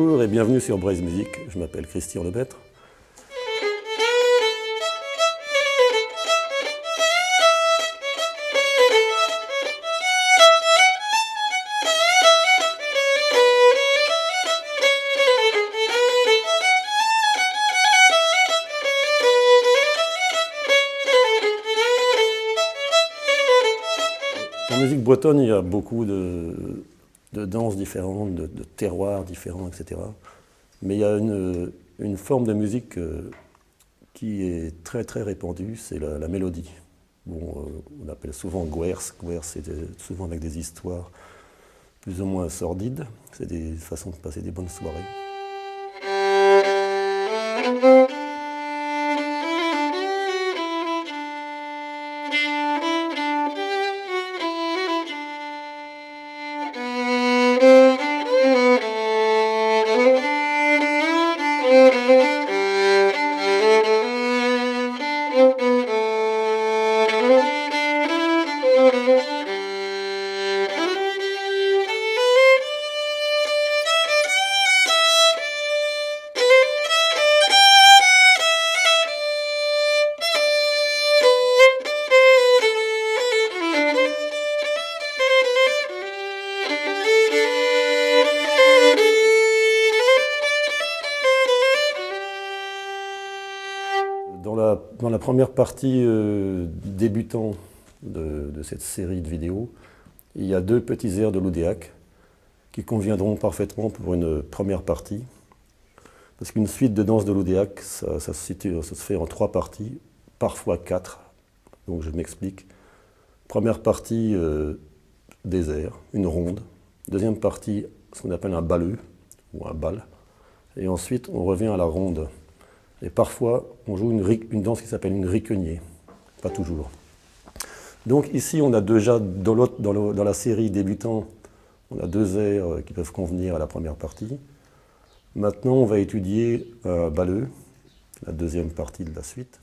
Bonjour et bienvenue sur Braise Music, je m'appelle Christian Lebêtre. En musique bretonne, il y a beaucoup de danses différentes, de terroirs différents, etc. Mais il y a une forme de musique qui est très très répandue, c'est la mélodie. Bon, on appelle souvent gwers. Gwers, c'est souvent avec des histoires plus ou moins sordides. C'est des façons de passer des bonnes soirées. Dans la première partie débutant de cette série de vidéos, il y a deux petits airs de l'Oudéac qui conviendront parfaitement pour une première partie. Parce qu'une suite de danse de l'Oudéac, ça se fait en 3 parties, parfois 4. Donc je m'explique. Première partie, des airs, une ronde. Deuxième partie, ce qu'on appelle un balleux, ou un bal. Et ensuite, on revient à la ronde. Et parfois, on joue une danse qui s'appelle une riquenier. Pas toujours. Donc ici, on a déjà, dans la série débutant, on a 2 airs qui peuvent convenir à la première partie. Maintenant, on va étudier Balleux, la deuxième partie de la suite.